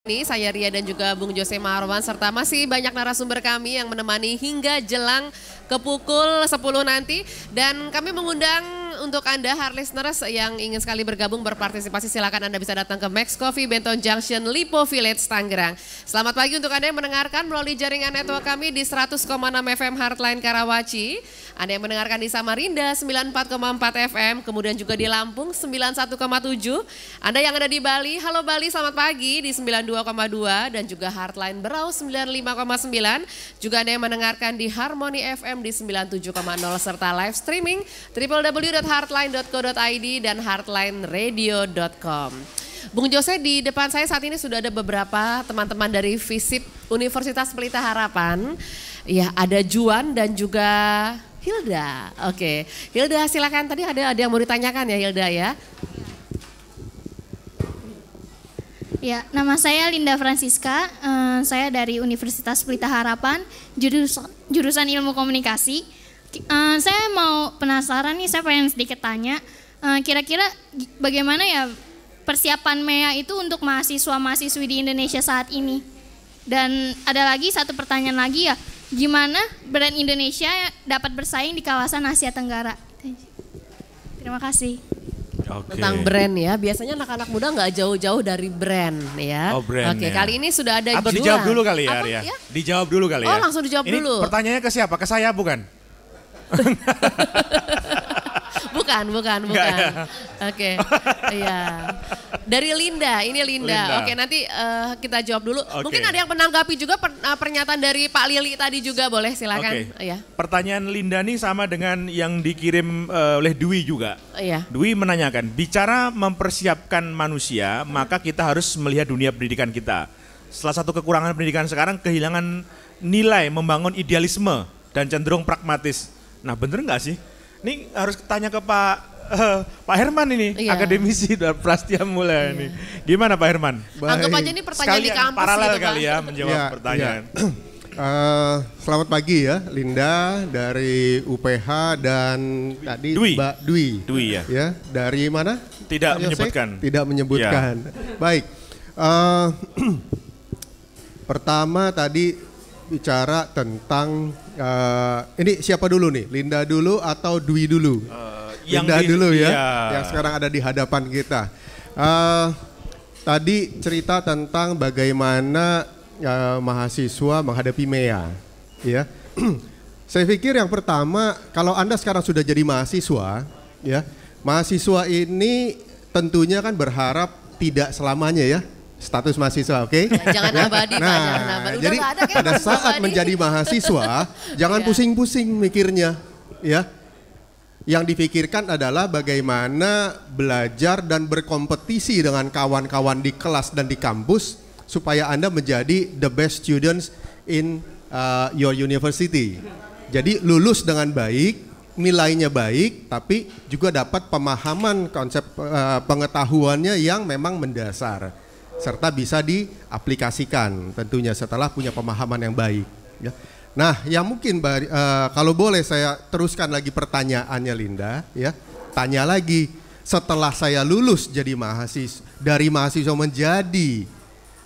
Ini saya Ria dan juga Bung Jose Marwan serta masih banyak narasumber kami yang menemani hingga jelang ke pukul 10 nanti. Dan kami mengundang untuk Anda hard listeners yang ingin sekali bergabung berpartisipasi, silakan Anda bisa datang ke Max Coffee Benton Junction Lipo Village Tangerang. Selamat pagi untuk Anda yang mendengarkan melalui jaringan network kami di 100,6 FM Heartline Karawaci. Anda yang mendengarkan di Samarinda 94,4 FM, kemudian juga di Lampung 91,7. Anda yang ada di Bali, halo Bali selamat pagi di 92,2 dan juga Heartline Berau 95,9. Juga Anda yang mendengarkan di Harmony FM di 97,0 serta live streaming www.heartline.co.id dan heartlineradio.com. Bung Jose, di depan saya saat ini sudah ada beberapa teman-teman dari FISIP Universitas Pelita Harapan. Ya, ada Juan dan juga Hilda. Oke, Hilda silakan, tadi ada yang mau ditanyakan ya Hilda ya. Ya, nama saya Linda Francisca, saya dari Universitas Pelita Harapan, jurusan Ilmu Komunikasi. Saya mau penasaran nih, saya pengen sedikit tanya, kira-kira bagaimana ya persiapan MEA itu untuk mahasiswa-mahasiswi di Indonesia saat ini? Dan ada lagi satu pertanyaan lagi ya, gimana brand Indonesia dapat bersaing di kawasan Asia Tenggara? Terima kasih. Tentang brand ya, biasanya anak-anak muda nggak jauh-jauh dari brand ya. Oh, brand. Oke, kali ini sudah ada Atau Juan. dijawab dulu kali ya, Apa, Ria? ya? Dijawab dulu kali ya. Oh, langsung dijawab ini dulu. Pertanyaannya ke siapa? Ke saya bukan? Bukan. Ya? Oke, iya. Dari Linda, ini Linda. Oke, nanti kita jawab dulu. Oke. Mungkin ada yang menanggapi juga pernyataan dari Pak Lili tadi juga, boleh silakan. Oke. Ya. Pertanyaan Linda nih sama dengan yang dikirim oleh Dwi juga. Iya. Dwi menanyakan, bicara mempersiapkan manusia, maka kita harus melihat dunia pendidikan kita. Salah satu kekurangan pendidikan sekarang kehilangan nilai, membangun idealisme dan cenderung pragmatis. Nah, bener nggak sih? Ini harus tanya ke Pak Herman ini, Iya. akademisi dari Prastia Mulia ini. Gimana Pak Herman? Anggap aja ini pertanyaan di Sekalian kampus paralel gitu, Pak. kali ya menjawab pertanyaan. Selamat pagi ya, Linda dari UPH dan tadi Dwi. Mbak Dwi. Dwi ya. Ya, dari mana? Tidak Pak Yose? menyebutkan. Tidak menyebutkan. Baik. Pertama tadi bicara tentang ini siapa dulu nih? Linda dulu atau Dwi dulu? Linda dulu ya, yang sekarang ada di hadapan kita. Tadi cerita tentang bagaimana mahasiswa menghadapi MEA, ya. Saya pikir yang pertama, kalau Anda sekarang sudah jadi mahasiswa, ya, mahasiswa ini tentunya kan berharap tidak selamanya ya status mahasiswa, oke? Jangan abadi, Pak, jangan abadi. Udah Jadi nggak ada, pada kayak saat abadi. menjadi mahasiswa, jangan Iya. pusing-pusing mikirnya, ya. Yang dipikirkan adalah bagaimana belajar dan berkompetisi dengan kawan-kawan di kelas dan di kampus supaya Anda menjadi the best students in your university. Jadi lulus dengan baik, nilainya baik, tapi juga dapat pemahaman konsep pengetahuannya yang memang mendasar, serta bisa diaplikasikan tentunya setelah punya pemahaman yang baik. Ya. Nah, yang mungkin kalau boleh saya teruskan lagi pertanyaannya Linda, ya, tanya lagi setelah saya lulus jadi dari mahasiswa menjadi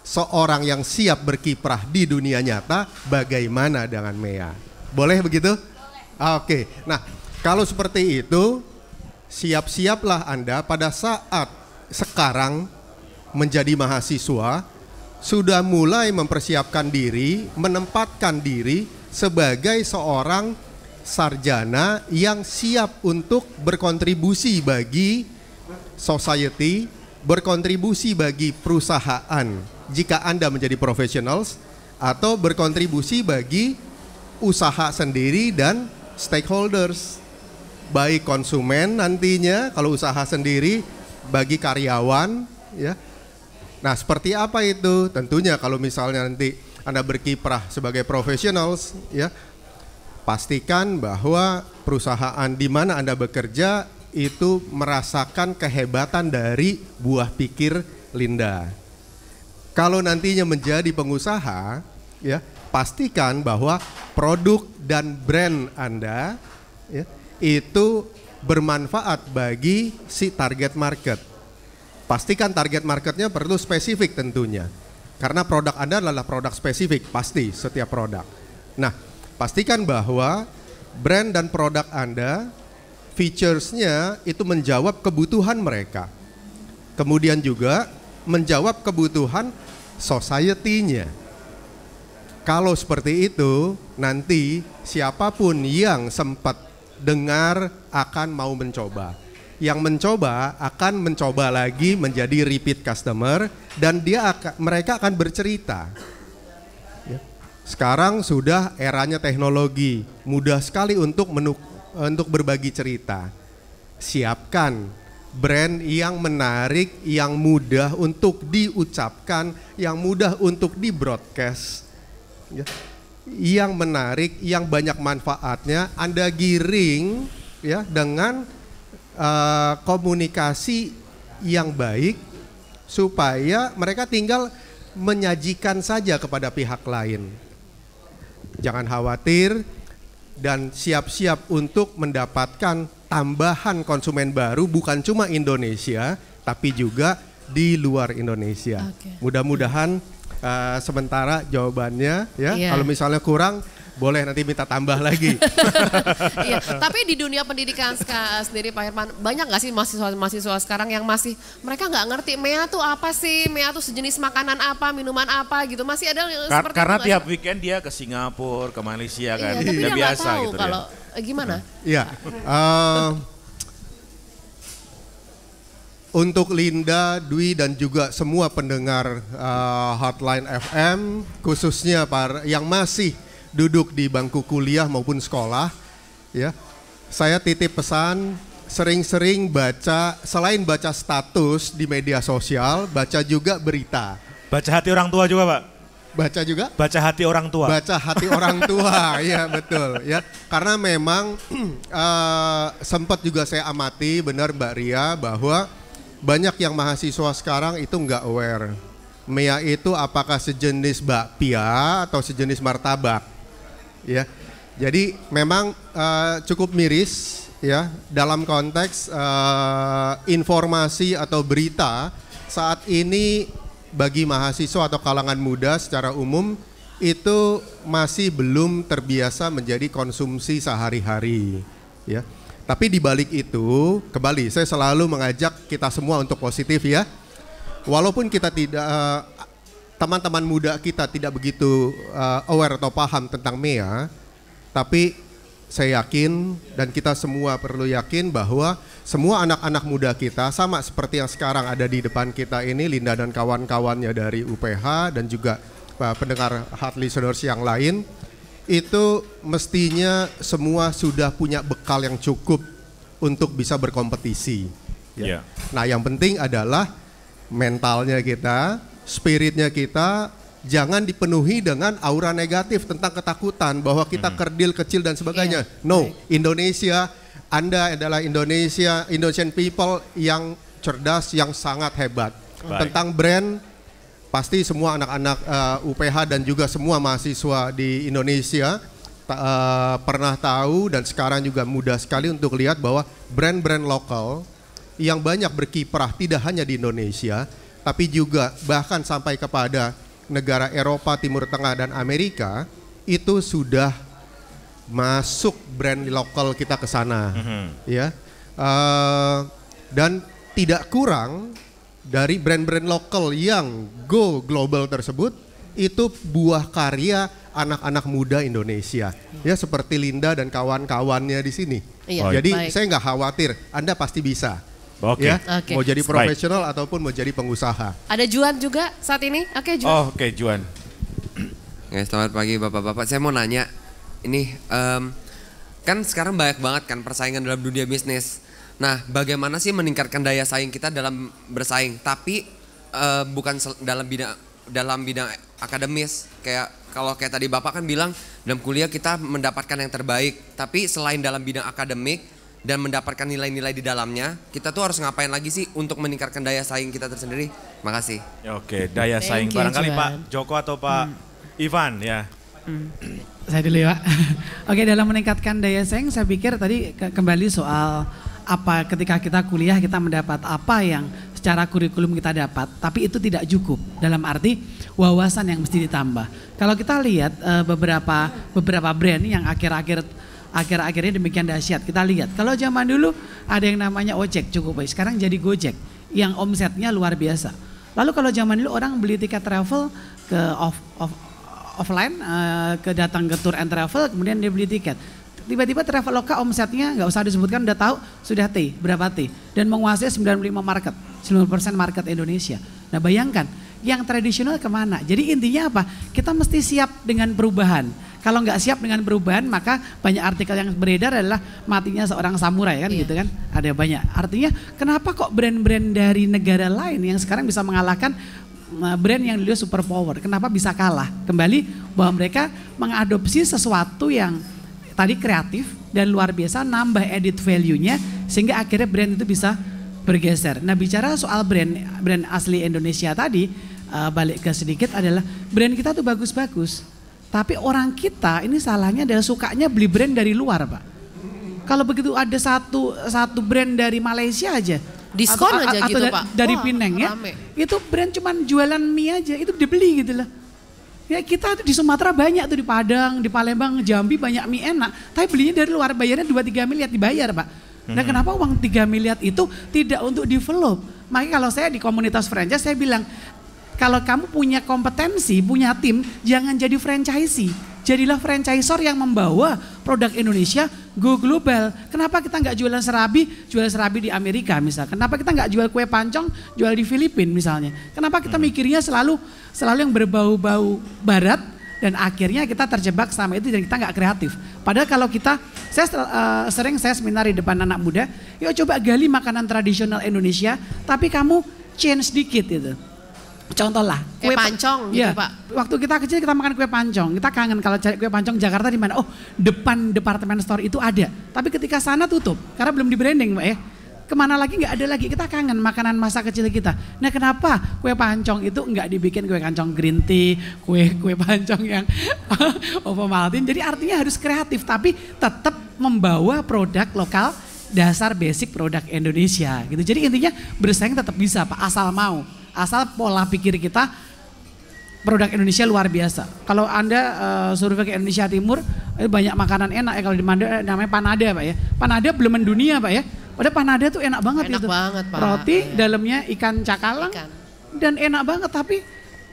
seorang yang siap berkiprah di dunia nyata, bagaimana dengan MEA? Boleh begitu? Boleh. Oke, nah kalau seperti itu siap-siaplah Anda pada saat sekarang menjadi mahasiswa, sudah mulai mempersiapkan diri, menempatkan diri sebagai seorang sarjana yang siap untuk berkontribusi bagi society, berkontribusi bagi perusahaan jika Anda menjadi professionals, atau berkontribusi bagi usaha sendiri dan stakeholders, baik konsumen nantinya kalau usaha sendiri, bagi karyawan, ya. Nah, seperti apa itu? Tentunya kalau misalnya nanti Anda berkiprah sebagai professionals, ya, pastikan bahwa perusahaan di mana Anda bekerja itu merasakan kehebatan dari buah pikir Linda. Kalau nantinya menjadi pengusaha, ya, pastikan bahwa produk dan brand Anda, ya, itu bermanfaat bagi si target market. Pastikan target marketnya perlu spesifik tentunya. Karena produk Anda adalah produk spesifik, pasti setiap produk. Nah, pastikan bahwa brand dan produk Anda, features-nya itu menjawab kebutuhan mereka. Kemudian juga menjawab kebutuhan society-nya. Kalau seperti itu, nanti siapapun yang sempat dengar akan mau mencoba. Yang mencoba akan mencoba lagi menjadi repeat customer dan mereka akan bercerita. Ya. Sekarang sudah eranya teknologi, mudah sekali untuk berbagi cerita. Siapkan brand yang menarik, yang mudah untuk diucapkan, yang mudah untuk di-broadcast. Ya. Yang menarik, yang banyak manfaatnya, Anda giring ya dengan komunikasi yang baik supaya mereka tinggal menyajikan saja kepada pihak lain. Jangan khawatir dan siap-siap untuk mendapatkan tambahan konsumen baru bukan cuma Indonesia tapi juga di luar Indonesia. Mudah-mudahan sementara jawabannya ya. Kalau misalnya kurang boleh nanti minta tambah lagi. Iya, tapi di dunia pendidikan sendiri Pak Herman, banyak nggak sih mahasiswa sekarang yang masih mereka nggak ngerti MEA tuh apa sih, MEA tuh sejenis makanan apa, minuman apa gitu, masih ada seperti karena itu tiap weekend dia ke Singapura, ke Malaysia kan, tapi udah dia biasa tahu gitu kalau gimana? Iya. Untuk Linda, Dwi dan juga semua pendengar Hotline FM, khususnya para yang masih duduk di bangku kuliah maupun sekolah, ya, saya titip pesan sering-sering baca, selain baca status di media sosial, baca juga berita. Baca hati orang tua juga Pak? Baca juga? Baca hati orang tua. Baca hati orang tua, ya betul. Ya, karena memang sempat juga saya amati, benar Mbak Ria, bahwa banyak yang mahasiswa sekarang itu nggak aware. MEA itu apakah sejenis bakpia atau sejenis martabak? Ya, jadi memang cukup miris ya dalam konteks informasi atau berita saat ini bagi mahasiswa atau kalangan muda secara umum itu masih belum terbiasa menjadi konsumsi sehari-hari ya. Tapi di balik itu, kembali saya selalu mengajak kita semua untuk positif ya. Walaupun kita tidak teman-teman muda kita tidak begitu aware atau paham tentang MEA, tapi saya yakin dan kita semua perlu yakin bahwa semua anak-anak muda kita sama seperti yang sekarang ada di depan kita ini, Linda dan kawan-kawannya dari UPH dan juga pendengar Heart Listeners yang lain, itu mestinya semua sudah punya bekal yang cukup untuk bisa berkompetisi. Ya. Yeah. Nah yang penting adalah mentalnya kita, spiritnya kita jangan dipenuhi dengan aura negatif tentang ketakutan bahwa kita kerdil, kecil dan sebagainya. No, Indonesia, Anda adalah Indonesian people yang cerdas, yang sangat hebat. Tentang brand, pasti semua anak-anak UPH dan juga semua mahasiswa di Indonesia pernah tahu dan sekarang juga mudah sekali untuk lihat bahwa brand-brand lokal yang banyak berkiprah tidak hanya di Indonesia, tapi juga bahkan sampai kepada negara Eropa, Timur Tengah dan Amerika itu sudah masuk brand lokal kita ke sana, ya. Dan tidak kurang dari brand-brand lokal yang go global tersebut itu buah karya anak-anak muda Indonesia, ya seperti Linda dan kawan-kawannya di sini. Jadi saya nggak khawatir, Anda pasti bisa. Ya, mau jadi profesional ataupun mau jadi pengusaha. Ada Juan juga saat ini. Juan. Oke, Juan. Selamat pagi Bapak-bapak. Saya mau nanya, ini kan sekarang banyak banget kan persaingan dalam dunia bisnis. Nah, bagaimana sih meningkatkan daya saing kita dalam bersaing? Tapi bukan dalam bidang akademis. Kalau kayak tadi Bapak kan bilang dalam kuliah kita mendapatkan yang terbaik. Tapi selain dalam bidang akademik dan mendapatkan nilai-nilai di dalamnya, kita tuh harus ngapain lagi sih untuk meningkatkan daya saing kita tersendiri? Makasih. Oke, daya saing barangkali Pak Joko atau Pak Ivan ya. Saya dulu ya Pak. Oke, dalam meningkatkan daya saing saya pikir tadi kembali soal apa ketika kita kuliah kita mendapat apa yang secara kurikulum kita dapat, tapi itu tidak cukup. Dalam arti wawasan yang mesti ditambah. Kalau kita lihat beberapa brand yang akhir-akhirnya demikian dahsyat. Kita lihat, kalau zaman dulu ada yang namanya ojek cukup baik, sekarang jadi Gojek yang omsetnya luar biasa. Lalu kalau zaman dulu orang beli tiket travel ke offline, datang ke tour and travel, kemudian dia beli tiket. Tiba-tiba Traveloka omsetnya nggak usah disebutkan, udah tahu sudah berapa dan menguasai 95 market, 90% market Indonesia. Nah bayangkan, yang tradisional kemana? Jadi intinya apa? Kita mesti siap dengan perubahan. Kalau nggak siap dengan perubahan, maka banyak artikel yang beredar adalah matinya seorang samurai kan, gitu kan? Ada banyak. Artinya kenapa kok brand-brand dari negara lain yang sekarang bisa mengalahkan brand yang dulu super power? Kenapa bisa kalah? Kembali bahwa mereka mengadopsi sesuatu yang tadi kreatif dan luar biasa, nambah edit value-nya sehingga akhirnya brand itu bisa bergeser. Nah bicara soal brand asli Indonesia tadi, balik ke sedikit adalah brand kita tuh bagus-bagus. Tapi orang kita ini salahnya adalah sukanya beli brand dari luar, Pak. Kalau begitu ada satu brand dari Malaysia aja, diskon aja atau gitu Pak. dari Penang ya, itu brand cuman jualan mie aja, itu dibeli gitu loh. Ya kita di Sumatera banyak tuh, di Padang, di Palembang, Jambi banyak mie enak. Tapi belinya dari luar, bayarnya 2-3 miliar dibayar Pak. Nah kenapa uang 3 miliar itu tidak untuk develop? Makanya kalau saya di komunitas franchise saya bilang, kalau kamu punya kompetensi, punya tim, jangan jadi franchisee. Jadilah franchisor yang membawa produk Indonesia go global. Kenapa kita nggak jual serabi di Amerika misalnya? Kenapa kita nggak jual kue pancong, jual di Filipina misalnya? Kenapa kita mikirnya selalu yang berbau-bau barat dan akhirnya kita terjebak sama itu dan kita nggak kreatif. Padahal kalau saya sering seminar di depan anak muda, yuk coba gali makanan tradisional Indonesia, tapi kamu change sedikit itu. Contoh lah, kue pancong gitu ya, Pak. Waktu kita kecil kita makan kue pancong, kita kangen kalau cari kue pancong Jakarta di mana? Oh, depan departemen store itu ada. Tapi ketika sana tutup karena belum di branding, Pak ya. Kemana lagi nggak ada lagi, kita kangen makanan masa kecil kita. Nah kenapa kue pancong itu nggak dibikin kue pancong green tea, kue pancong yang Ovomaltine. Jadi artinya harus kreatif tapi tetap membawa produk lokal, dasar basic produk Indonesia gitu. Jadi intinya bersaing tetap bisa Pak, asal mau. Asal pola pikir kita produk Indonesia luar biasa. Kalau Anda survei ke Indonesia Timur, banyak makanan enak ya. Kalau di Manda namanya panada Pak ya. Panada belum mendunia Pak ya. Padahal panada tuh enak banget enak itu. Banget, Pak. Roti dalamnya ikan cakalang dan enak banget. Tapi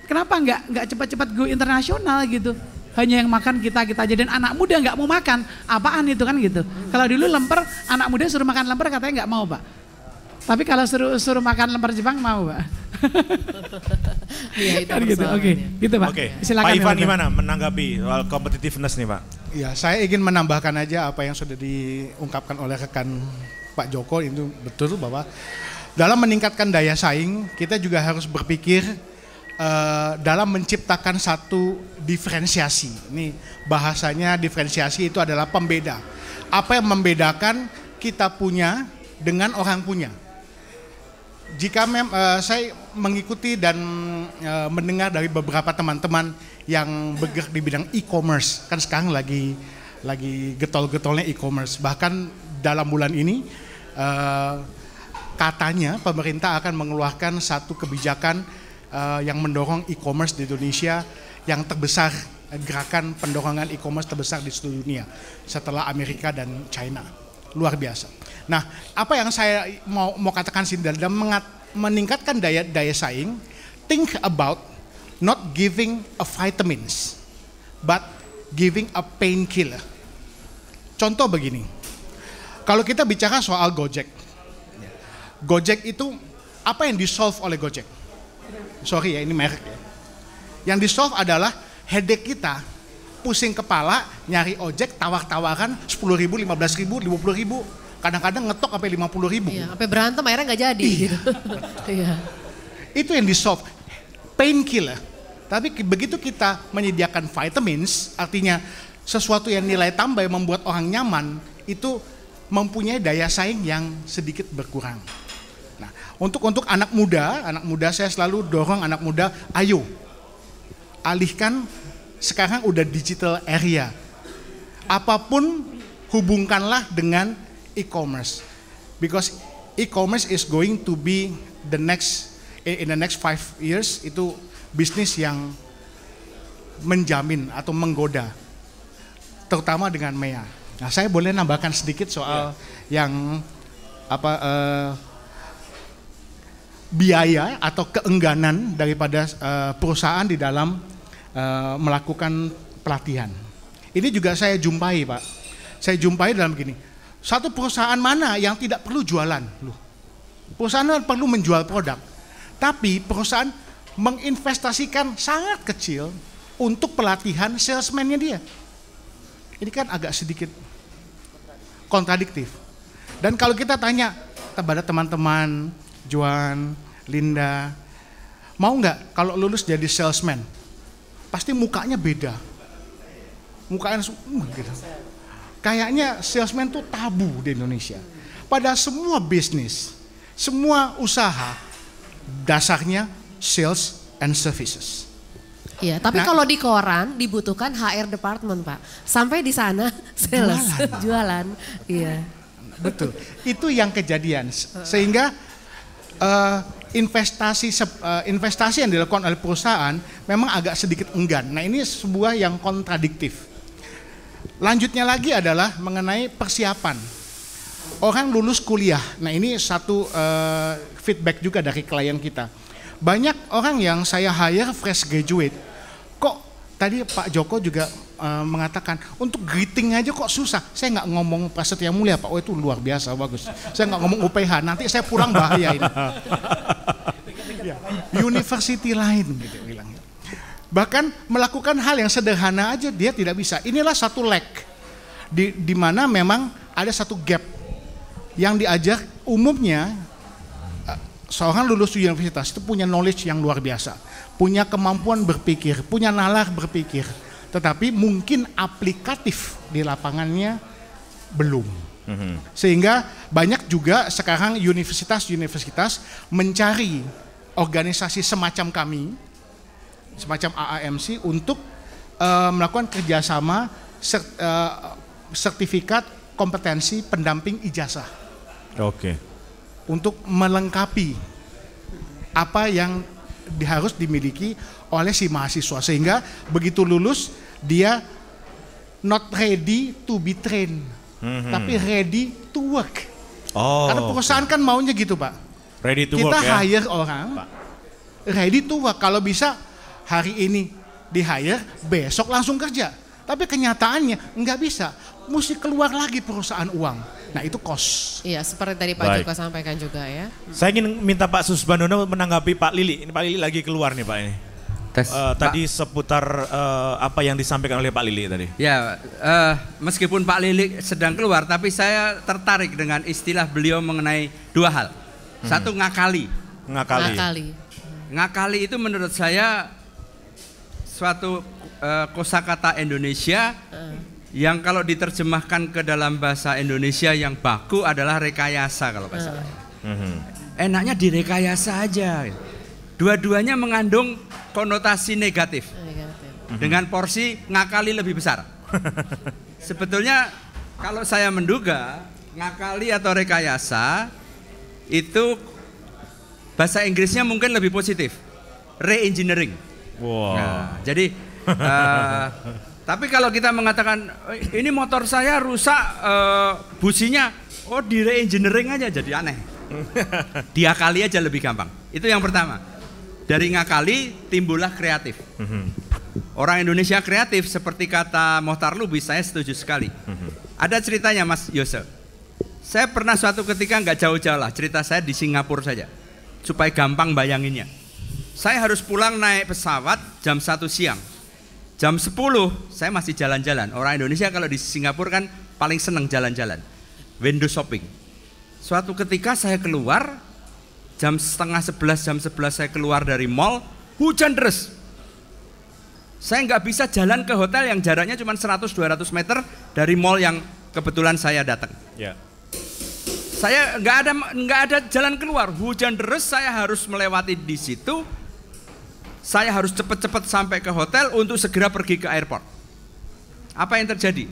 kenapa nggak cepat-cepat go internasional gitu? Hanya yang makan kita aja dan anak muda nggak mau makan. Apaan itu kan gitu. Kalau dulu lemper, anak muda suruh makan lemper katanya nggak mau Pak. Tapi kalau suruh makan lemper Jepang mau Pak. Iya itu kan gitu. Oke, gitu Pak. Oke. Silakan. Pak Ivan gimana menanggapi soal competitiveness nih Pak? Ya, saya ingin menambahkan aja apa yang sudah diungkapkan oleh rekan Pak Joko, itu betul bahwa dalam meningkatkan daya saing kita juga harus berpikir dalam menciptakan satu diferensiasi. Ini bahasanya diferensiasi itu adalah pembeda. Apa yang membedakan kita punya dengan orang punya. Jika saya mengikuti dan mendengar dari beberapa teman-teman yang bergerak di bidang e-commerce, kan sekarang lagi getol-getolnya e-commerce. Bahkan dalam bulan ini katanya pemerintah akan mengeluarkan satu kebijakan yang mendorong e-commerce di Indonesia yang terbesar, gerakan pendorongan e-commerce terbesar di seluruh dunia setelah Amerika dan China. Luar biasa. Nah, apa yang saya mau katakan sini dalam meningkatkan daya saing, think about not giving a vitamins, but giving a painkiller. Contoh begini, kalau kita bicara soal Gojek itu apa yang di-solve oleh Gojek? Sorry ya, ini merek ya. Yang di-solve adalah headache kita, pusing kepala, nyari ojek, tawar-tawaran 10.000, 15.000, 50.000. Kadang-kadang ngetok sampai 50.000. Iya, sampai berantem akhirnya nggak jadi. Iya. Gitu. Iya. Itu yang di-solve, painkiller. Tapi begitu kita menyediakan vitamins, artinya sesuatu yang nilai tambah yang membuat orang nyaman, itu mempunyai daya saing yang sedikit berkurang. Nah, untuk anak muda saya selalu dorong anak muda, ayo alihkan, sekarang udah digital area. Apapun hubungkanlah dengan e-commerce. Because e-commerce is going to be in the next 5 years itu bisnis yang menjamin atau menggoda, terutama dengan MEA. Nah, saya boleh nambahkan sedikit soal yang biaya atau keengganan daripada perusahaan di dalam melakukan pelatihan. Ini juga saya jumpai, Pak. Saya jumpai dalam begini. Satu perusahaan mana yang tidak perlu jualan? Loh, perusahaan perlu menjual produk. Tapi perusahaan menginvestasikan sangat kecil untuk pelatihan salesman-nya dia. Ini kan agak sedikit kontradiktif. Dan kalau kita tanya kepada teman-teman, Joan, Linda, mau nggak kalau lulus jadi salesman? Pasti mukanya beda. Mukanya gitu. Kayaknya salesman tuh tabu di Indonesia. Pada semua bisnis, semua usaha, dasarnya sales and services. Iya, tapi kalau di koran dibutuhkan HR department, Pak. Sampai di sana sales, jualan. Iya. Betul. Itu yang kejadian. Sehingga investasi yang dilakukan oleh perusahaan memang agak sedikit enggan. Nah, ini sebuah yang kontradiktif. Lanjutnya lagi adalah mengenai persiapan. Orang lulus kuliah. Nah, ini satu feedback juga dari klien kita. Banyak orang yang saya hire fresh graduate. Kok tadi Pak Joko juga mengatakan untuk greeting aja kok susah. Saya nggak ngomong Prasetya Mulia, Pak. Oh, itu luar biasa, bagus. Saya nggak ngomong UPH. Nanti saya pulang bahaya ini. University lain gitu bilang. Bahkan melakukan hal yang sederhana aja dia tidak bisa. Inilah satu lag di mana memang ada satu gap yang diajar umumnya. Seorang lulus universitas itu punya knowledge yang luar biasa, punya kemampuan berpikir, punya nalar berpikir, tetapi mungkin aplikatif di lapangannya belum. Sehingga banyak juga sekarang universitas-universitas mencari organisasi semacam kami, semacam AAMC untuk melakukan kerjasama sertifikat kompetensi pendamping ijazah. Oke. Untuk melengkapi apa yang harus dimiliki oleh si mahasiswa, sehingga begitu lulus dia not ready to be trained, tapi ready to work. Karena perusahaan kan maunya gitu, Pak. Ready to kita work ya. Hire orang ready to work. Kalau bisa hari ini di hire, besok langsung kerja. Tapi kenyataannya nggak bisa, mesti keluar lagi perusahaan uang. Nah, itu cost. Iya, seperti tadi Pak Joko sampaikan juga ya. Saya ingin minta Pak Susbandono menanggapi Pak Lili. Ini Pak Lili lagi keluar nih Pak ini. Tadi seputar apa yang disampaikan oleh Pak Lili tadi. Ya, meskipun Pak Lili sedang keluar, tapi saya tertarik dengan istilah beliau mengenai dua hal. Satu, ngakali. Ngakali itu menurut saya suatu kosakata Indonesia yang kalau diterjemahkan ke dalam bahasa Indonesia yang baku adalah rekayasa kalau bahasa. Enaknya direkayasa aja. Dua-duanya mengandung konotasi negatif. Dengan porsi ngakali lebih besar. Sebetulnya kalau saya menduga ngakali atau rekayasa itu bahasa Inggrisnya mungkin lebih positif. Re-engineering. Wow. Nah, jadi tapi kalau kita mengatakan ini motor saya rusak businya, oh di re-engineering aja jadi aneh. Diakali aja lebih gampang. Itu yang pertama. Dari ngakali timbullah kreatif. Orang Indonesia kreatif seperti kata Mohtar Lubis, saya setuju sekali. Ada ceritanya Mas Yose. Saya pernah suatu ketika nggak jauh-jauh lah, cerita saya di Singapura saja. Supaya gampang bayanginnya. Saya harus pulang naik pesawat jam 1 siang. Jam 10 saya masih jalan-jalan. Orang Indonesia kalau di Singapura kan paling senang jalan-jalan. Window shopping. Suatu ketika saya keluar, jam setengah 11, jam 11 saya keluar dari mall, hujan deras. Saya nggak bisa jalan ke hotel yang jaraknya cuma 100-200 meter dari mall yang kebetulan saya datang. Ya. Saya nggak ada jalan keluar, hujan deras, saya harus melewati di situ. Saya harus cepat-cepat sampai ke hotel untuk segera pergi ke airport. Apa yang terjadi?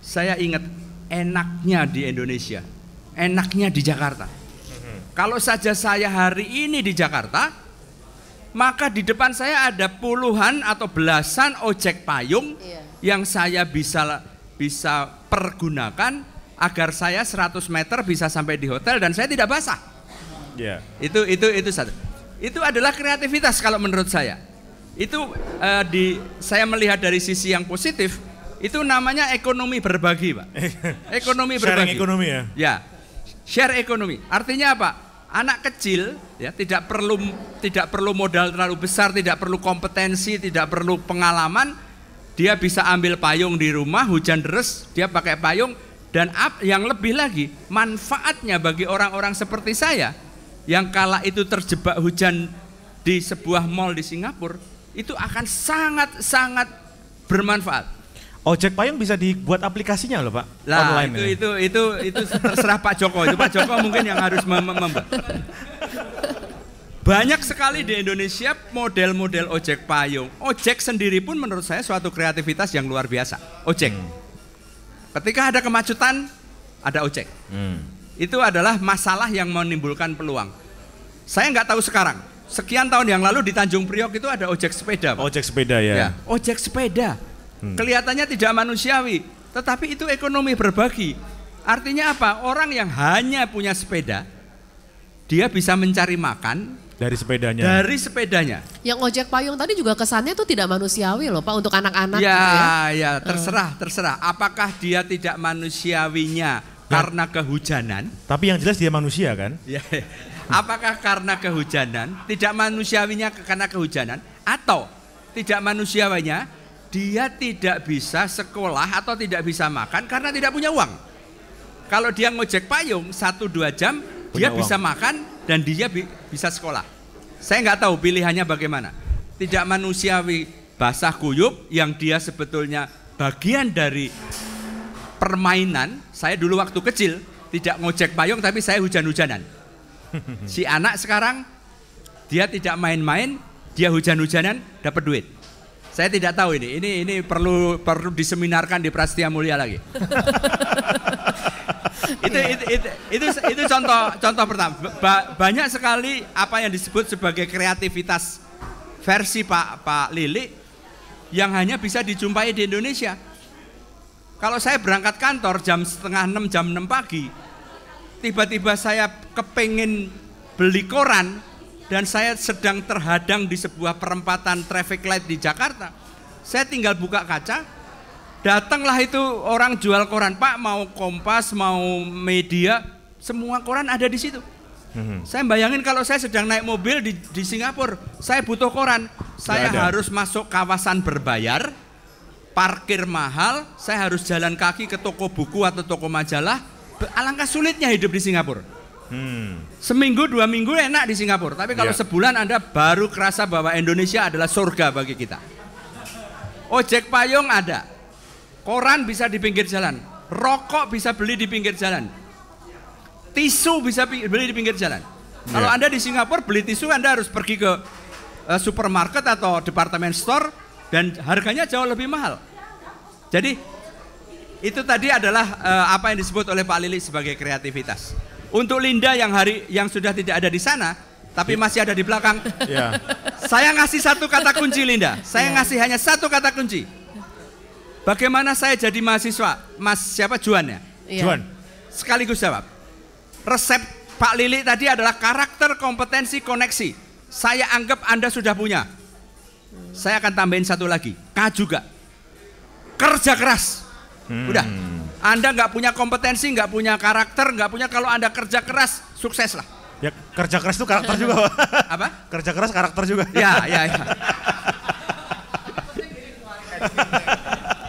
Saya ingat enaknya di Indonesia, enaknya di Jakarta. Kalau saja saya hari ini di Jakarta, maka di depan saya ada puluhan atau belasan ojek payung yang saya bisa pergunakan agar saya 100 meter bisa sampai di hotel dan saya tidak basah. Itu satu. Itu adalah kreativitas kalau menurut saya. Itu saya melihat dari sisi yang positif, itu namanya ekonomi berbagi, Pak. Ekonomi berbagi. Sharing ekonomi ya. Ya. Share ekonomi. Artinya apa? Anak kecil ya tidak perlu modal terlalu besar, tidak perlu kompetensi, tidak perlu pengalaman. Dia bisa ambil payung di rumah, hujan deras, dia pakai payung, dan yang lebih lagi manfaatnya bagi orang-orang seperti saya yang kala itu terjebak hujan di sebuah mall di Singapura, itu akan sangat-sangat bermanfaat. Ojek payung bisa dibuat aplikasinya loh Pak, lah, online. Itu terserah Pak Joko. Itu Pak Joko mungkin yang harus membuat. Banyak sekali di Indonesia model-model ojek payung. Ojek sendiri pun menurut saya suatu kreativitas yang luar biasa. Ojek. Ketika ada kemacetan, ada ojek. Itu adalah masalah yang menimbulkan peluang. Saya nggak tahu sekarang. Sekian tahun yang lalu di Tanjung Priok itu ada ojek sepeda, Pak. Ojek sepeda ya. Ojek sepeda. Kelihatannya tidak manusiawi, tetapi itu ekonomi berbagi. Artinya apa? Orang yang hanya punya sepeda, dia bisa mencari makan dari sepedanya. Yang ojek payung tadi juga kesannya tuh tidak manusiawi loh Pak untuk anak-anak. Ya, gitu ya, terserah. Apakah dia tidak manusiawinya karena kehujanan? Tapi yang jelas dia manusia kan? Ya. Apakah karena kehujanan? Tidak manusiawinya karena kehujanan? Atau tidak manusiawinya dia tidak bisa sekolah atau tidak bisa makan karena tidak punya uang. Kalau dia ngojek payung 1-2 jam, dia bisa makan dan dia bisa sekolah. Saya nggak tahu pilihannya bagaimana. Tidak manusiawi basah kuyup yang dia sebetulnya bagian dari permainan. Saya dulu waktu kecil tidak ngojek payung tapi saya hujan-hujanan. Si anak sekarang dia tidak main-main, dia hujan-hujanan dapat duit. Saya tidak tahu ini perlu diseminarkan di Prasetya Mulia lagi. itu contoh pertama. Banyak sekali apa yang disebut sebagai kreativitas versi Pak Lili yang hanya bisa dijumpai di Indonesia. Kalau saya berangkat kantor jam 5:30, jam 6 pagi, tiba-tiba saya kepengen beli koran dan saya sedang terhadang di sebuah perempatan traffic light di Jakarta. Saya tinggal buka kaca, datanglah itu orang jual koran, Pak mau Kompas, mau Media, semua koran ada di situ. Saya bayangin kalau saya sedang naik mobil di Singapura, saya butuh koran, saya harus masuk kawasan berbayar, parkir mahal, saya harus jalan kaki ke toko buku atau toko majalah. Alangkah sulitnya hidup di Singapura. Seminggu 2 minggu enak di Singapura, tapi kalau sebulan Anda baru kerasa bahwa Indonesia adalah surga bagi kita. Ojek payung ada, koran bisa di pinggir jalan, rokok bisa beli di pinggir jalan, tisu bisa beli di pinggir jalan. Kalau Anda di Singapura beli tisu, Anda harus pergi ke supermarket atau department store dan harganya jauh lebih mahal. Jadi itu tadi adalah apa yang disebut oleh Pak Lili sebagai kreativitas. Untuk Linda yang sudah tidak ada di sana, tapi masih ada di belakang, saya ngasih satu kata kunci Linda. Saya ngasih hanya satu kata kunci. Bagaimana saya jadi mahasiswa? Mas siapa Juan ya? Juan. Sekaligus jawab. Resep Pak Lili tadi adalah karakter, kompetensi, koneksi. Saya anggap Anda sudah punya. Saya akan tambahin satu lagi. K juga. Kerja keras. Udah. Anda nggak punya kompetensi, nggak punya karakter, nggak punya. Kalau Anda kerja keras, sukses lah. Ya kerja keras itu karakter juga, Pak. Apa? Kerja keras karakter juga. Ya.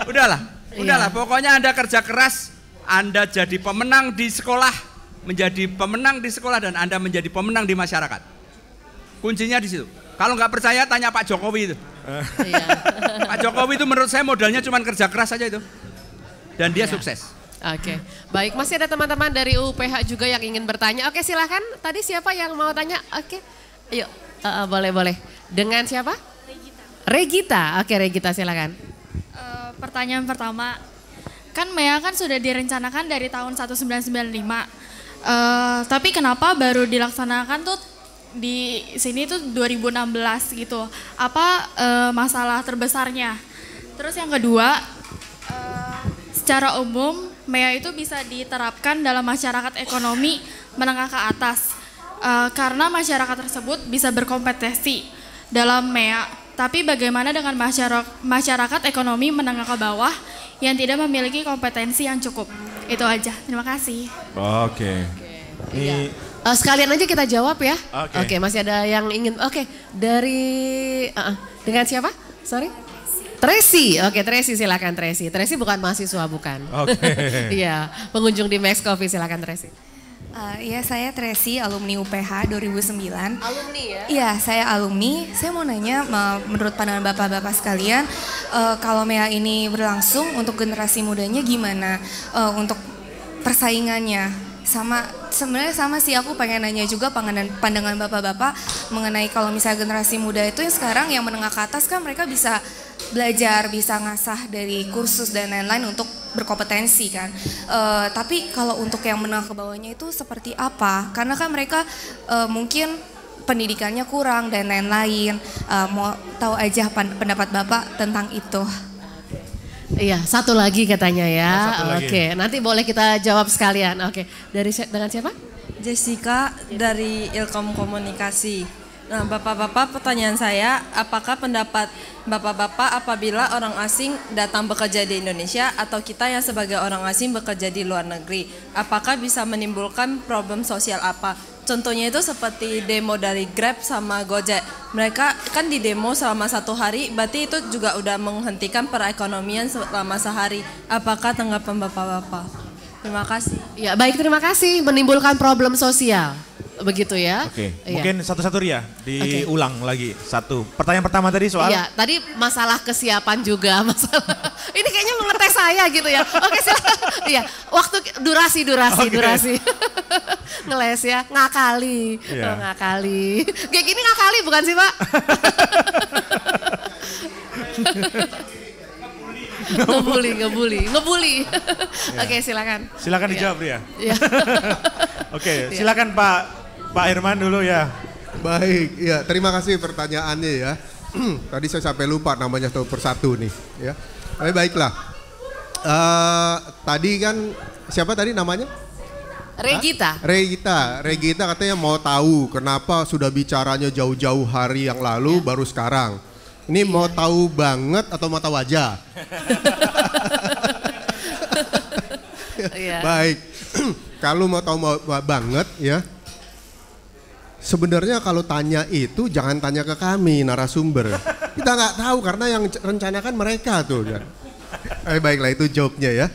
Udahlah. Pokoknya Anda kerja keras, Anda jadi pemenang di sekolah, menjadi pemenang di sekolah dan Anda menjadi pemenang di masyarakat. Kuncinya di situ. Kalau nggak percaya, tanya Pak Jokowi itu. Pak Jokowi itu menurut saya modalnya cuma kerja keras saja itu. Dan dia sukses. Oke, baik. Masih ada teman-teman dari UPH juga yang ingin bertanya. Oke, silakan. Tadi siapa yang mau tanya? Oke, yuk. Boleh. Dengan siapa? Regita. Oke, Regita silakan. Pertanyaan pertama, kan MEA kan sudah direncanakan dari tahun 1995. Tapi kenapa baru dilaksanakan tuh di sini tuh 2016 gitu? Apa masalah terbesarnya? Terus yang kedua, secara umum MEA itu bisa diterapkan dalam masyarakat ekonomi menengah ke atas karena masyarakat tersebut bisa berkompetisi dalam MEA. Tapi bagaimana dengan masyarakat ekonomi menengah ke bawah yang tidak memiliki kompetensi yang cukup? Itu aja. Terima kasih. Oke. Ini sekalian aja kita jawab ya. Oke. Oke, masih ada yang ingin. Oke, dari dengan siapa? Sorry. Tracy. Oke, Tracy silakan Tracy. Tracy bukan mahasiswa bukan? Oke. Iya, pengunjung di Max Coffee silakan Tracy. Iya, saya Tracy, alumni UPH 2009. Alumni ya? Iya, saya alumni. Saya mau nanya, menurut pandangan bapak-bapak sekalian, kalau MEA ini berlangsung untuk generasi mudanya gimana? Untuk persaingannya? Sebenarnya sama sih, aku pengen nanya juga pandangan bapak-bapak mengenai kalau misalnya generasi muda itu yang sekarang yang menengah ke atas kan mereka bisa belajar, bisa ngasah dari kursus dan lain-lain untuk berkompetensi kan. Tapi kalau untuk yang menengah ke bawahnya itu seperti apa? Karena kan mereka mungkin pendidikannya kurang dan lain-lain. Mau tahu aja pendapat Bapak tentang itu. Iya, satu lagi katanya ya. Lagi. Oke, nanti boleh kita jawab sekalian. Oke, dengan siapa? Jessica dari Ilkom Komunikasi. Nah, Bapak-bapak, pertanyaan saya, apakah pendapat Bapak-bapak apabila orang asing datang bekerja di Indonesia atau kita yang sebagai orang asing bekerja di luar negeri, apakah bisa menimbulkan problem sosial apa? Contohnya itu seperti demo dari Grab sama Gojek. Mereka kan di demo selama 1 hari, berarti itu juga udah menghentikan perekonomian selama sehari. Apakah tanggapan Bapak-bapak? Terima kasih. Ya, baik, terima kasih. Menimbulkan problem sosial. Begitu ya. Oke, Iya. mungkin satu-satu Ria, diulang lagi satu. Pertanyaan pertama tadi soal? Iya, tadi masalah kesiapan juga, masalah. Ini kayaknya mengetes saya gitu ya. Oke, silakan. Iya, waktu durasi. Ngeles ya, ngakali. Iya. Oh, ngakali. Kayak gini ngakali bukan sih, Pak? Ngebully. Oke, silakan. Silakan dijawab Ria. Iya. Oke, silakan Pak Herman dulu ya. Baik, ya terima kasih pertanyaannya ya. Tadi saya sampai lupa namanya satu persatu nih ya. Tapi baiklah. Tadi kan siapa tadi namanya? Regita. Regita katanya mau tahu kenapa sudah bicaranya jauh-jauh hari yang lalu baru sekarang. Ini mau tahu banget atau mau tahu aja? Iya. Baik. Kalau mau tahu banget ya. Sebenarnya kalau tanya itu jangan tanya ke kami narasumber. Kita nggak tahu karena yang rencanakan mereka tuh. Baiklah itu jawabnya ya.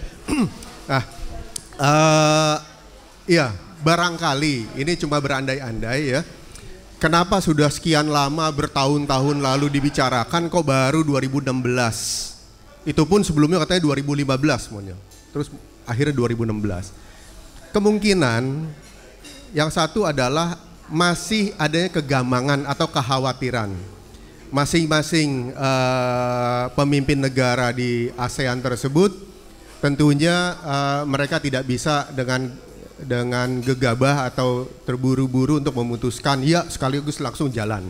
Iya, barangkali ini cuma berandai-andai ya. Kenapa sudah sekian lama bertahun-tahun lalu dibicarakan kok baru 2016? Itu pun sebelumnya katanya 2015 semuanya. Terus akhirnya 2016. Kemungkinan yang satu adalah masih adanya kegamangan atau kekhawatiran. Masing-masing pemimpin negara di ASEAN tersebut tentunya mereka tidak bisa dengan gegabah atau terburu-buru untuk memutuskan ya sekaligus langsung jalan.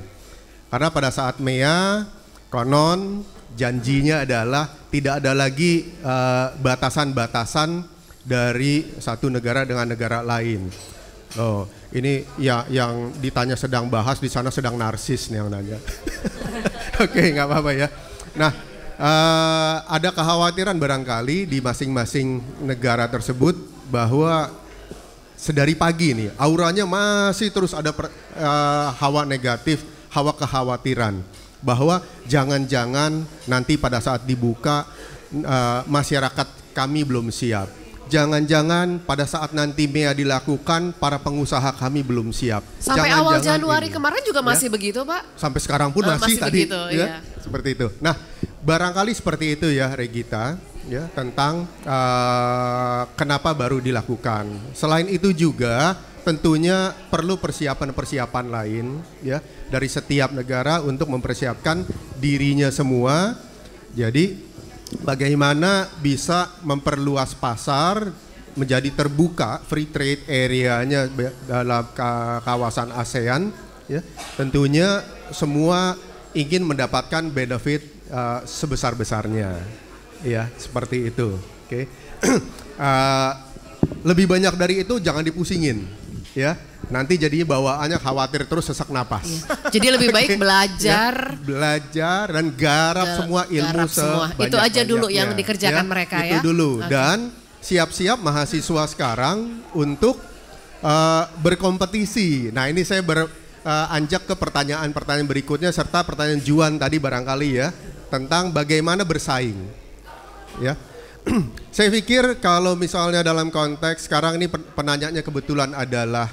Karena pada saat MEA konon janjinya adalah tidak ada lagi batasan-batasan dari satu negara dengan negara lain. Oh, ini ya yang ditanya sedang bahas di sana sedang narsis nih yang nanya. Oke, nggak apa-apa ya. Nah, ada kekhawatiran barangkali di masing-masing negara tersebut bahwa sedari pagi nih auranya masih terus ada hawa negatif, hawa kekhawatiran bahwa jangan-jangan nanti pada saat dibuka masyarakat kami belum siap. Jangan-jangan pada saat nanti MEA dilakukan para pengusaha kami belum siap. Sampai awal Januari kemarin juga masih begitu, Pak? Sampai sekarang pun masih tadi begitu, ya, iya. Seperti itu. Nah, barangkali seperti itu ya Regita ya tentang kenapa baru dilakukan. Selain itu juga tentunya perlu persiapan-persiapan lain ya dari setiap negara untuk mempersiapkan dirinya semua. Jadi bagaimana bisa memperluas pasar menjadi terbuka, free trade area-nya dalam kawasan ASEAN, ya, tentunya semua ingin mendapatkan benefit sebesar-besarnya, ya, seperti itu. Oke. Lebih banyak dari itu jangan dipusingin, ya. Nanti jadinya bawaannya khawatir terus sesak napas. Iya. Jadi lebih baik belajar, ya, belajar dan garap semua ilmu sebanyak-banyaknya. Itu aja dulu yang dikerjakan mereka itu ya. Itu dulu. Dan siap-siap mahasiswa sekarang untuk berkompetisi. Nah, ini saya anjak ke pertanyaan-pertanyaan berikutnya serta pertanyaan Juan tadi barangkali ya, tentang bagaimana bersaing. Ya. Saya pikir kalau misalnya dalam konteks sekarang ini penanyanya kebetulan adalah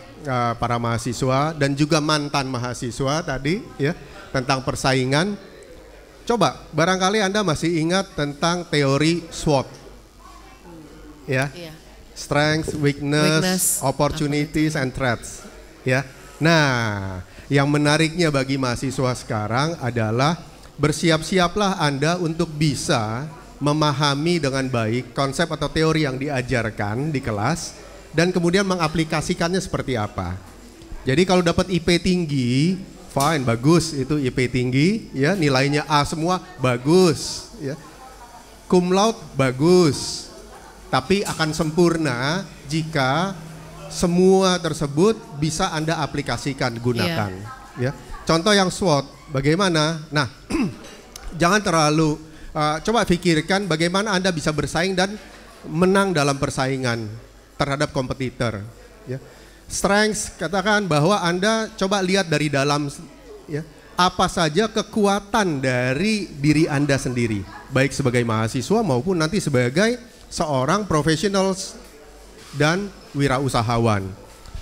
para mahasiswa dan juga mantan mahasiswa tadi ya, tentang persaingan. Coba barangkali Anda masih ingat tentang teori SWOT. Ya. Strengths, weakness, opportunities and threats. Ya. Nah, yang menariknya bagi mahasiswa sekarang adalah bersiap-siaplah Anda untuk bisa memahami dengan baik konsep atau teori yang diajarkan di kelas dan kemudian mengaplikasikannya seperti apa. Jadi kalau dapat IP tinggi, fine, bagus, itu IP tinggi, ya, nilainya A semua, bagus, ya. Cum laude, bagus. Tapi akan sempurna jika semua tersebut bisa Anda aplikasikan, gunakan, ya. Contoh yang SWOT, bagaimana? Nah, jangan terlalu coba pikirkan bagaimana Anda bisa bersaing dan menang dalam persaingan terhadap kompetitor. Ya. Strengths, katakan bahwa Anda coba lihat dari dalam, ya, apa saja kekuatan dari diri Anda sendiri, baik sebagai mahasiswa maupun nanti sebagai seorang profesional dan wirausahawan.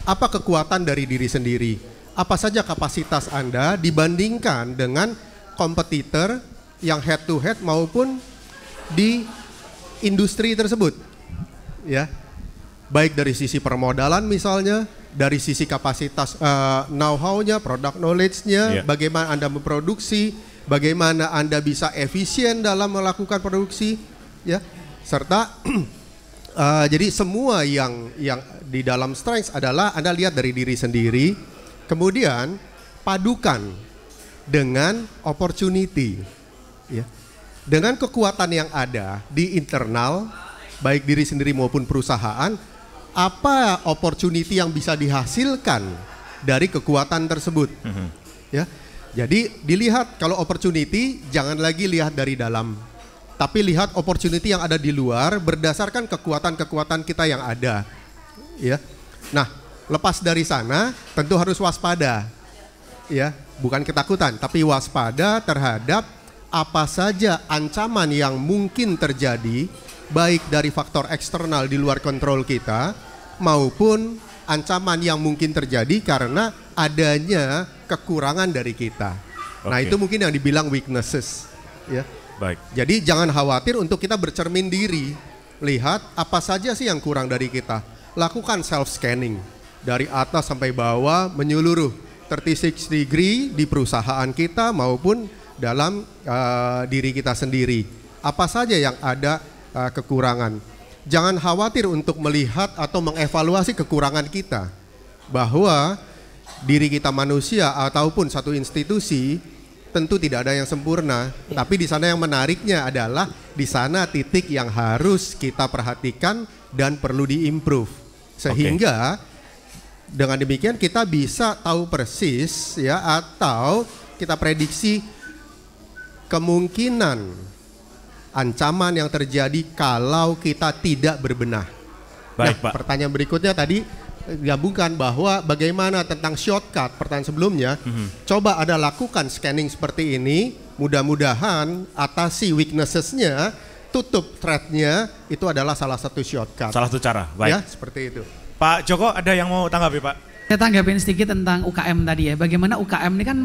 Apa kekuatan dari diri sendiri? Apa saja kapasitas Anda dibandingkan dengan kompetitor yang head to head maupun di industri tersebut, ya, baik dari sisi permodalan misalnya, dari sisi kapasitas know-how-nya, product knowledge-nya, bagaimana Anda memproduksi, bagaimana Anda bisa efisien dalam melakukan produksi, ya, serta jadi semua yang di dalam strengths adalah Anda lihat dari diri sendiri, kemudian padukan dengan opportunity. Ya. Dengan kekuatan yang ada di internal, baik diri sendiri maupun perusahaan, apa opportunity yang bisa dihasilkan dari kekuatan tersebut. Ya. Jadi dilihat kalau opportunity jangan lagi lihat dari dalam, tapi lihat opportunity yang ada di luar berdasarkan kekuatan-kekuatan kita yang ada. Ya. Nah, lepas dari sana tentu harus waspada. Ya, bukan ketakutan, tapi waspada terhadap apa saja ancaman yang mungkin terjadi, baik dari faktor eksternal di luar kontrol kita, maupun ancaman yang mungkin terjadi karena adanya kekurangan dari kita. Nah, itu mungkin yang dibilang weaknesses, ya. Baik. Jadi jangan khawatir untuk kita bercermin diri, lihat apa saja sih yang kurang dari kita. Lakukan self scanning dari atas sampai bawah menyeluruh 36 degree di perusahaan kita maupun dalam diri kita sendiri. Apa saja yang ada kekurangan. Jangan khawatir untuk melihat atau mengevaluasi kekurangan kita. Bahwa diri kita manusia ataupun satu institusi tentu tidak ada yang sempurna. Tapi di sana yang menariknya adalah di sana titik yang harus kita perhatikan dan perlu diimprove. Sehingga dengan demikian kita bisa tahu persis, ya, atau kita prediksi kemungkinan ancaman yang terjadi kalau kita tidak berbenah. Baik, Pak. Pak. Pertanyaan berikutnya tadi gabungkan bahwa bagaimana tentang shortcut, pertanyaan sebelumnya, coba Anda lakukan scanning seperti ini, mudah-mudahan atasi weaknesses-nya, tutup threat-nya, itu adalah salah satu shortcut. Salah satu cara, baik. Ya, seperti itu. Pak Joko, ada yang mau tanggapi, Pak? Saya tanggapin sedikit tentang UKM tadi ya. Bagaimana UKM ini kan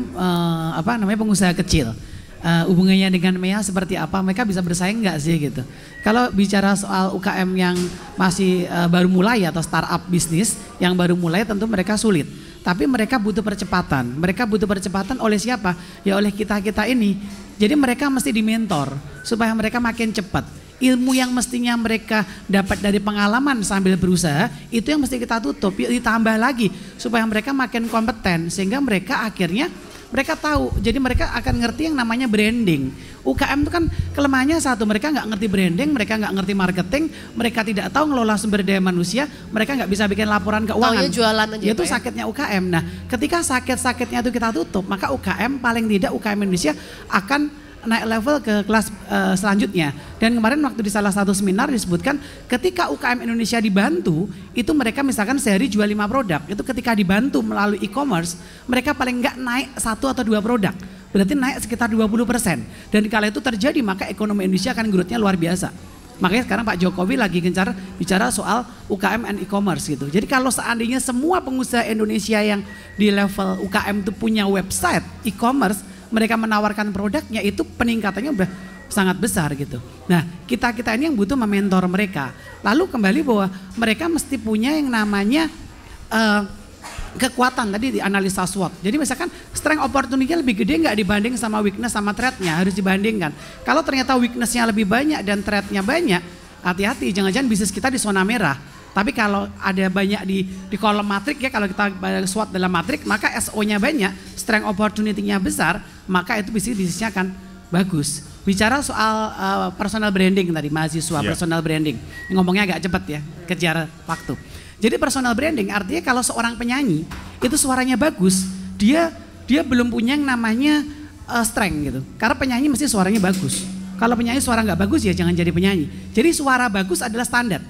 pengusaha kecil. Hubungannya dengan MEA seperti apa, mereka bisa bersaing nggak sih gitu. Kalau bicara soal UKM yang masih baru mulai atau startup bisnis yang baru mulai tentu mereka sulit. Tapi mereka butuh percepatan. Mereka butuh percepatan oleh siapa? Ya oleh kita-kita ini. Jadi mereka mesti dimentor supaya mereka makin cepat. ilmu yang mestinya mereka dapat dari pengalaman sambil berusaha, itu yang mesti kita tutup, ditambah lagi supaya mereka makin kompeten sehingga mereka akhirnya mereka tahu, jadi mereka akan ngerti yang namanya branding. UKM itu kan kelemahannya satu, mereka nggak ngerti branding, mereka nggak ngerti marketing, mereka tidak tahu ngelola sumber daya manusia, mereka nggak bisa bikin laporan keuangan. Taunya jualan aja. Itu sakitnya UKM. Nah, ketika sakit-sakitnya itu kita tutup, maka UKM paling tidak UKM Indonesia akan naik level ke kelas selanjutnya. Dan kemarin waktu di salah satu seminar disebutkan ketika UKM Indonesia dibantu, itu mereka misalkan sehari jual 5 produk, itu ketika dibantu melalui e-commerce, mereka paling enggak naik 1 atau 2 produk. Berarti naik sekitar 20%. Dan kalau itu terjadi maka ekonomi Indonesia akan growth-nya luar biasa. Makanya sekarang Pak Jokowi lagi gencar bicara soal UKM and e-commerce gitu. Jadi kalau seandainya semua pengusaha Indonesia yang di level UKM itu punya website e-commerce, mereka menawarkan produknya, itu peningkatannya udah sangat besar gitu. Nah, kita ini yang butuh mementor mereka. Lalu kembali bahwa mereka mesti punya yang namanya kekuatan tadi di analisa SWOT. Jadi misalkan strength opportunity-nya lebih gede nggak dibanding sama weakness sama threat-nya, harus dibandingkan. Kalau ternyata weakness-nya lebih banyak dan threat-nya banyak, hati-hati, jangan-jangan bisnis kita di zona merah. Tapi kalau ada banyak di kolom matrik ya, kalau kita SWOT dalam matrik, maka SO-nya banyak, strength opportunity-nya besar, maka itu bisnisnya akan bagus. Bicara soal personal branding tadi, mahasiswa personal branding, ngomongnya agak cepat ya, kejar waktu. Jadi personal branding artinya kalau seorang penyanyi itu suaranya bagus, dia belum punya yang namanya strength gitu. Karena penyanyi mesti suaranya bagus. Kalau penyanyi suara nggak bagus ya jangan jadi penyanyi. Jadi suara bagus adalah standar.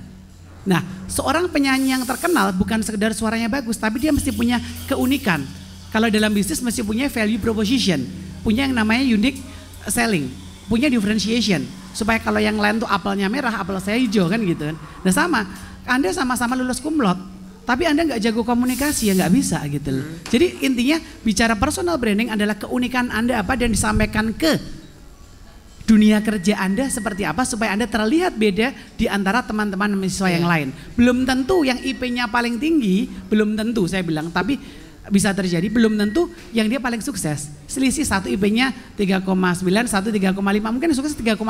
Nah, seorang penyanyi yang terkenal bukan sekedar suaranya bagus, tapi dia mesti punya keunikan. Kalau dalam bisnis mesti punya value proposition, punya yang namanya unique selling, punya differentiation. Supaya kalau yang lain tuh apelnya merah, apel saya hijau kan gitu kan. Nah sama, Anda sama-sama lulus kumlot, tapi Anda nggak jago komunikasi ya nggak bisa gitu loh. Jadi intinya bicara personal branding adalah keunikan Anda apa dan disampaikan ke dunia kerja Anda seperti apa supaya Anda terlihat beda di antara teman-teman mahasiswa yang lain. Belum tentu yang IP-nya paling tinggi, belum tentu saya bilang, tapi bisa terjadi belum tentu yang dia paling sukses. Selisih satu IP-nya 3,9, satu 3,5, mungkin sukses 3,5.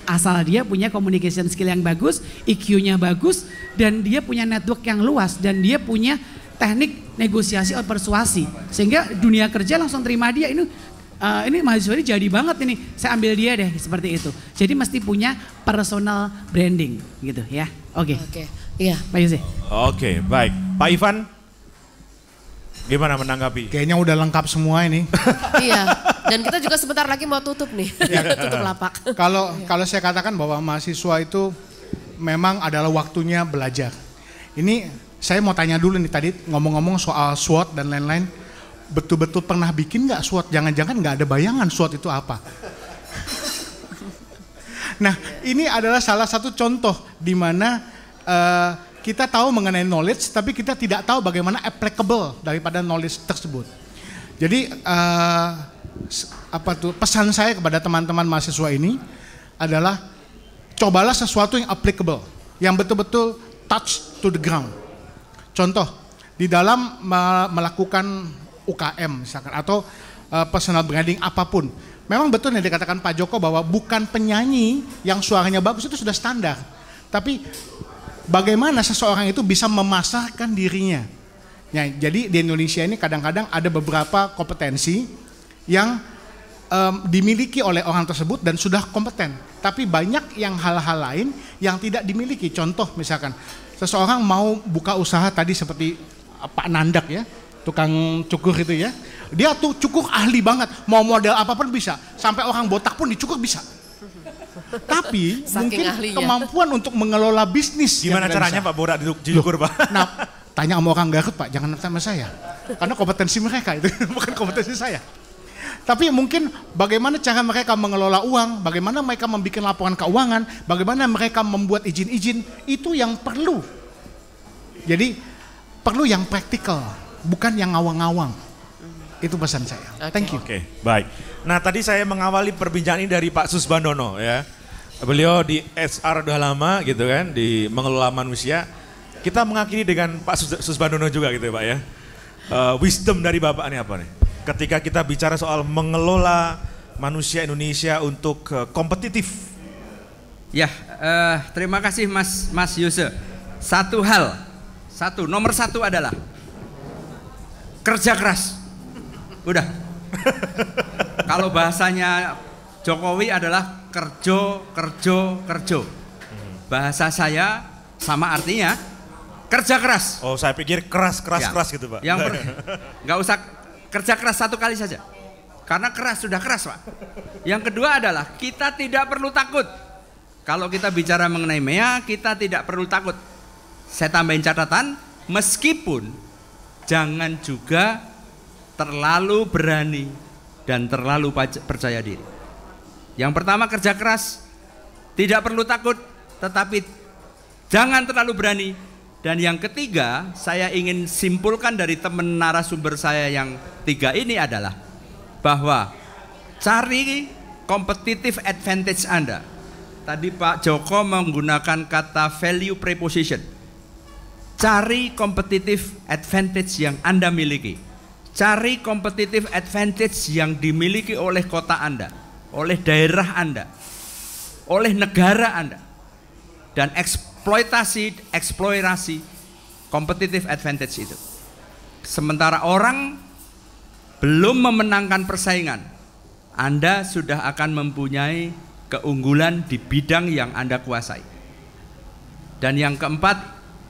Asal dia punya communication skill yang bagus, IQ-nya bagus, dan dia punya network yang luas, dan dia punya teknik negosiasi atau persuasi. Sehingga dunia kerja langsung terima dia, ini mahasiswa ini jadi banget ini, saya ambil dia deh seperti itu. Jadi mesti punya personal branding gitu ya. Oke. Iya. Pak Yusuf. Oke, baik. Pak Ivan, gimana menanggapi? Kayaknya udah lengkap semua ini. Iya. Dan kita juga sebentar lagi mau tutup nih. Tutup lapak. Kalau saya katakan bahwa mahasiswa itu memang adalah waktunya belajar. Ini saya mau tanya dulu nih tadi ngomong-ngomong soal SWOT dan lain-lain. Betul-betul pernah bikin nggak SWOT? Jangan-jangan nggak ada bayangan SWOT itu apa? Nah, ini adalah salah satu contoh di mana kita tahu mengenai knowledge, tapi kita tidak tahu bagaimana applicable daripada knowledge tersebut. Jadi pesan saya kepada teman-teman mahasiswa ini adalah cobalah sesuatu yang applicable, yang betul-betul touch to the ground. Contoh, di dalam melakukan UKM misalkan atau personal branding apapun. Memang betul yang dikatakan Pak Joko bahwa bukan penyanyi yang suaranya bagus itu sudah standar. Tapi bagaimana seseorang itu bisa memasarkan dirinya. Ya, jadi di Indonesia ini kadang-kadang ada beberapa kompetensi yang dimiliki oleh orang tersebut dan sudah kompeten. Tapi banyak yang hal-hal lain yang tidak dimiliki. Contoh misalkan seseorang mau buka usaha tadi seperti Pak Nandak ya. Tukang cukur itu ya, dia tuh cukur ahli banget, mau model apapun bisa, sampai orang botak pun dicukur bisa. Tapi mungkin kemampuan untuk mengelola bisnis. Gimana caranya bisa. Pak Borak dicukur Pak? Nah, tanya sama orang Garut Pak, jangan sama saya, karena kompetensi mereka itu bukan kompetensi saya. Tapi mungkin bagaimana cara mereka mengelola uang, bagaimana mereka membuat laporan keuangan, bagaimana mereka membuat izin-izin, itu yang perlu. Jadi perlu yang praktikal. Bukan yang ngawang-ngawang. Itu pesan saya. Thank you. Oke, baik. Nah tadi saya mengawali perbincangan ini dari Pak Susbandono ya. Beliau di HR udah lama gitu kan, di mengelola manusia. Kita mengakhiri dengan Pak Susbandono juga gitu ya Pak ya. Wisdom dari Bapak ini apa nih? Ketika kita bicara soal mengelola manusia Indonesia untuk kompetitif. Ya, terima kasih Mas Yuse. Nomor satu adalah kerja keras. Udah. Kalau bahasanya Jokowi adalah kerjo. Bahasa saya sama artinya kerja keras. Oh, saya pikir keras gitu, Pak. Nggak usah kerja keras satu kali saja. Karena sudah keras, Pak. Yang kedua adalah kita tidak perlu takut. Kalau kita bicara mengenai MEA, kita tidak perlu takut. Saya tambahin catatan, meskipun jangan juga terlalu berani dan terlalu percaya diri. Yang pertama kerja keras, tidak perlu takut, tetapi jangan terlalu berani. Dan yang ketiga, saya ingin simpulkan dari teman narasumber saya yang tiga ini adalah bahwa cari competitive advantage Anda. Tadi Pak Joko menggunakan kata value preposition. Cari competitive advantage yang Anda miliki. Cari competitive advantage yang dimiliki oleh kota Anda, oleh daerah Anda, oleh negara Anda. Dan eksplorasi competitive advantage itu. Sementara orang belum memenangkan persaingan, Anda sudah akan mempunyai keunggulan di bidang yang Anda kuasai. Dan yang keempat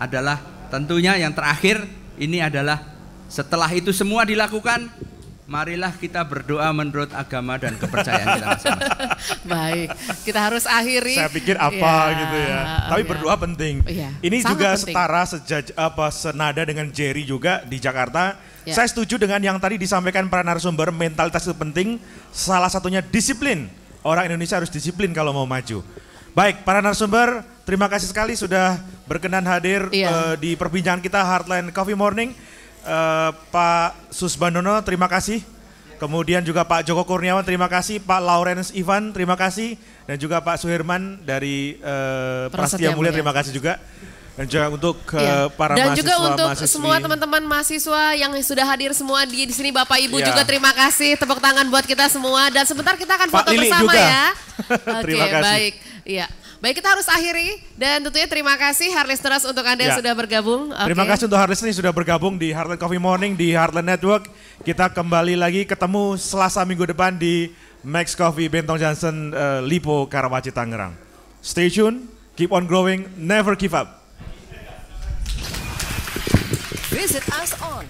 adalah tentunya yang terakhir ini adalah setelah itu semua dilakukan, marilah kita berdoa menurut agama dan kepercayaan kita masing-masing. Baik, kita harus akhiri. Saya pikir apa gitu ya. Tapi berdoa penting. Ini juga penting. setara senada dengan Jerry juga di Jakarta. Ya. Saya setuju dengan yang tadi disampaikan para narasumber, mentalitas itu penting. Salah satunya disiplin. Orang Indonesia harus disiplin kalau mau maju. Baik, para narasumber, terima kasih sekali sudah berkenan hadir di perbincangan kita Heartland Coffee Morning. Pak Susbandono, terima kasih. Kemudian juga Pak Joko Kurniawan, terima kasih. Pak Lawrence Ivan, terima kasih. Dan juga Pak Suherman dari Prasetya Mulia, terima kasih juga. Dan juga untuk para dan mahasiswa, juga untuk mahasiswi. semua teman-teman mahasiswa yang sudah hadir semua di sini, Bapak Ibu juga terima kasih. Tepuk tangan buat kita semua. Dan sebentar kita akan foto bersama juga. Ya. Terima kasih. Baik. Iya. Baik, kita harus akhiri dan tentunya terima kasih Heartless untuk Anda yang sudah bergabung. Terima kasih untuk Heartless yang sudah bergabung di Heartland Coffee Morning di Heartland Network. Kita kembali lagi ketemu Selasa minggu depan di Max Coffee Bentong Johnson Lipo Karawaci Tangerang. Stay tune, keep on growing, never give up. Visit us on